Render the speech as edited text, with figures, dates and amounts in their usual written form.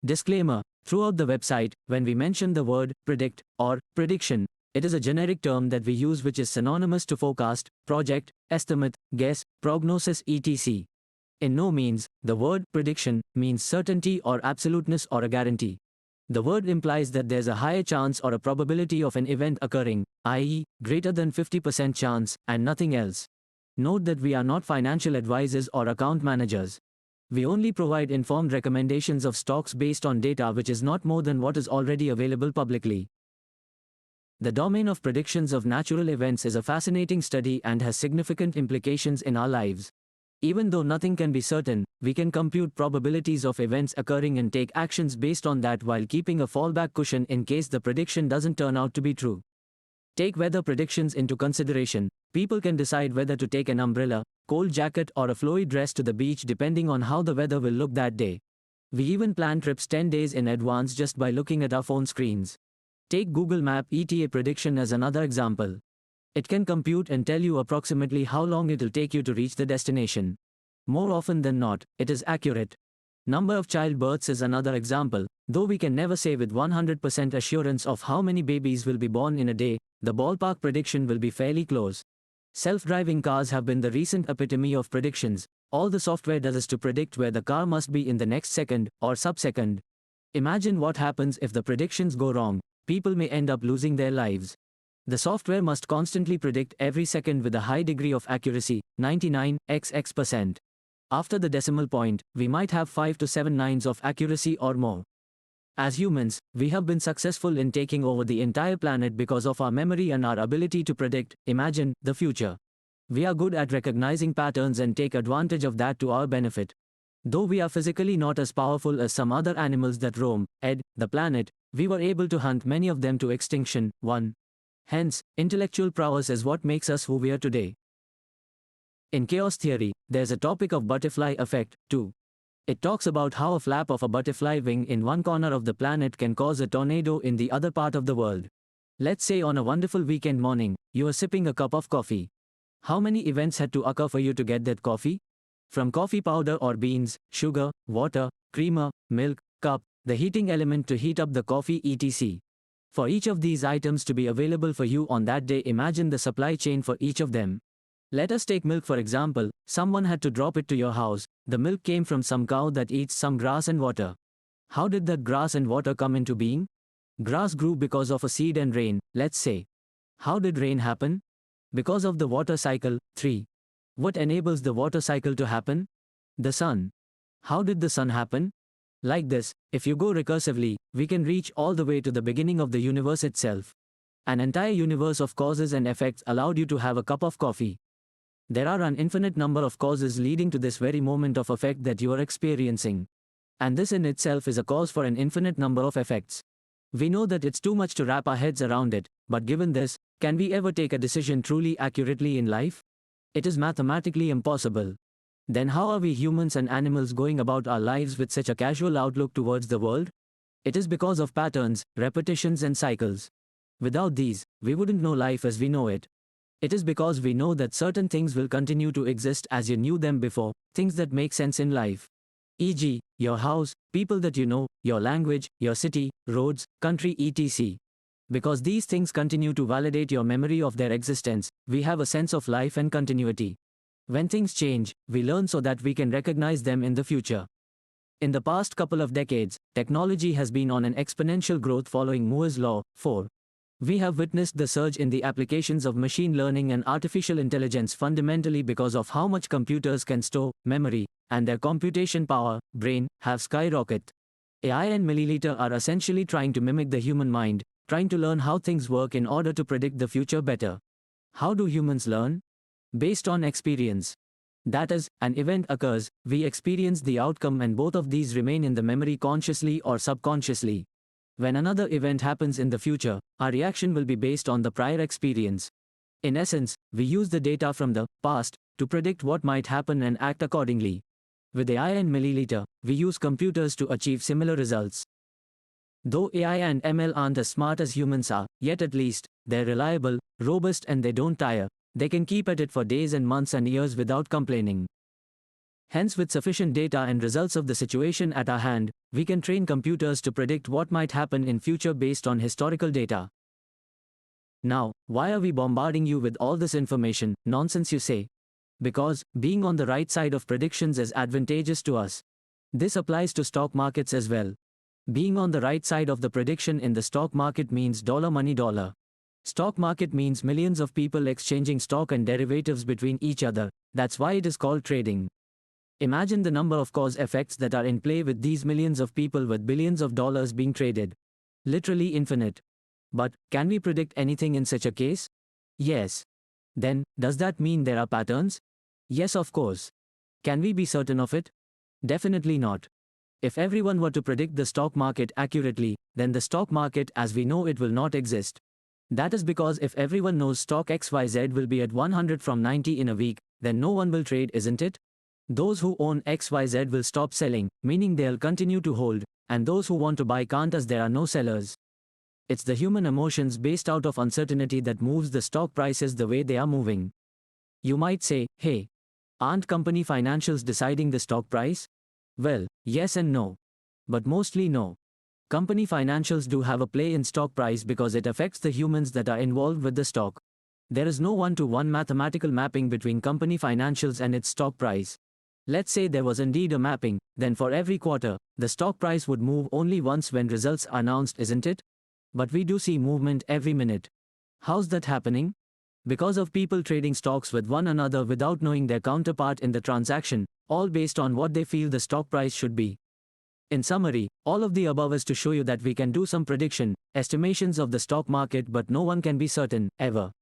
Disclaimer: throughout the website, when we mention the word predict or prediction, it is a generic term that we use which is synonymous to forecast, project, estimate, guess, prognosis, etc. In no means, the word prediction means certainty or absoluteness or a guarantee. The word implies that there's a higher chance or a probability of an event occurring, i.e., greater than 50% chance, and nothing else. Note that we are not financial advisors or account managers. We only provide informed recommendations of stocks based on data which is not more than what is already available publicly. The domain of predictions of natural events is a fascinating study and has significant implications in our lives. Even though nothing can be certain, we can compute probabilities of events occurring and take actions based on that while keeping a fallback cushion in case the prediction doesn't turn out to be true. Take weather predictions into consideration. People can decide whether to take an umbrella, cold jacket or a flowy dress to the beach depending on how the weather will look that day. We even plan trips 10 days in advance just by looking at our phone screens. Take Google Map ETA prediction as another example. It can compute and tell you approximately how long it'll take you to reach the destination. More often than not, it is accurate. Number of childbirths is another example. Though we can never say with 100% assurance of how many babies will be born in a day, the ballpark prediction will be fairly close. Self-driving cars have been the recent epitome of predictions. All the software does is to predict where the car must be in the next second or sub-second. Imagine what happens if the predictions go wrong. People may end up losing their lives. The software must constantly predict every second with a high degree of accuracy, 99xx%. After the decimal point, we might have 5 to 7 nines of accuracy or more. As humans, we have been successful in taking over the entire planet because of our memory and our ability to predict, imagine, the future. We are good at recognizing patterns and take advantage of that to our benefit. Though we are physically not as powerful as some other animals that roam the planet, we were able to hunt many of them to extinction. 1. Hence, intellectual prowess is what makes us who we are today. In chaos theory, there's a topic of butterfly effect, too. It talks about how a flap of a butterfly wing in one corner of the planet can cause a tornado in the other part of the world. Let's say on a wonderful weekend morning, you are sipping a cup of coffee. How many events had to occur for you to get that coffee? From coffee powder or beans, sugar, water, creamer, milk, cup, the heating element to heat up the coffee etc. For each of these items to be available for you on that day, imagine the supply chain for each of them. Let us take milk for example. Someone had to drop it to your house. The milk came from some cow that eats some grass and water. How did that grass and water come into being? Grass grew because of a seed and rain, let's say. How did rain happen? Because of the water cycle. 3. What enables the water cycle to happen? The sun. How did the sun happen? Like this, if you go recursively, we can reach all the way to the beginning of the universe itself. An entire universe of causes and effects allowed you to have a cup of coffee. There are an infinite number of causes leading to this very moment of effect that you are experiencing. And this in itself is a cause for an infinite number of effects. We know that it's too much to wrap our heads around it, but given this, can we ever take a decision truly accurately in life? It is mathematically impossible. Then how are we humans and animals going about our lives with such a casual outlook towards the world? It is because of patterns, repetitions and cycles. Without these, we wouldn't know life as we know it. It is because we know that certain things will continue to exist as you knew them before, things that make sense in life. E.g., your house, people that you know, your language, your city, roads, country etc. Because these things continue to validate your memory of their existence, we have a sense of life and continuity. When things change, we learn so that we can recognize them in the future. In the past couple of decades, technology has been on an exponential growth following Moore's law. 4. We have witnessed the surge in the applications of machine learning and artificial intelligence fundamentally because of how much computers can store, memory, and their computation power, brain, have skyrocketed. AI and milliliter are essentially trying to mimic the human mind, trying to learn how things work in order to predict the future better. How do humans learn? Based on experience. That is, an event occurs, we experience the outcome and both of these remain in the memory consciously or subconsciously. When another event happens in the future, our reaction will be based on the prior experience. In essence, we use the data from the past to predict what might happen and act accordingly. With AI and milliliter, we use computers to achieve similar results. Though AI and ML aren't as smart as humans are, yet at least, they're reliable, robust and they don't tire. They can keep at it for days and months and years without complaining. Hence, with sufficient data and results of the situation at our hand, we can train computers to predict what might happen in future based on historical data. Now, why are we bombarding you with all this information? Nonsense, you say. Because being on the right side of predictions is advantageous to us. This applies to stock markets as well. Being on the right side of the prediction in the stock market means dollar money dollar. Stock market means millions of people exchanging stock and derivatives between each other. That's why it is called trading. Imagine the number of cause effects that are in play with these millions of people with billions of dollars being traded. Literally infinite. But, can we predict anything in such a case? Yes. Then, does that mean there are patterns? Yes, of course. Can we be certain of it? Definitely not. If everyone were to predict the stock market accurately, then the stock market as we know it will not exist. That is because if everyone knows stock XYZ will be at 100 from 90 in a week, then no one will trade, isn't it? Those who own XYZ will stop selling, meaning they'll continue to hold, and those who want to buy can't as there are no sellers. It's the human emotions based out of uncertainty that moves the stock prices the way they are moving. You might say, hey, aren't company financials deciding the stock price? Well, yes and no. But mostly no. Company financials do have a play in stock price because it affects the humans that are involved with the stock. There is no one-to-one mathematical mapping between company financials and its stock price. Let's say there was indeed a mapping, then for every quarter, the stock price would move only once when results are announced, isn't it? But we do see movement every minute. How's that happening? Because of people trading stocks with one another without knowing their counterpart in the transaction, all based on what they feel the stock price should be. In summary, all of the above is to show you that we can do some prediction, estimations of the stock market, but no one can be certain, ever.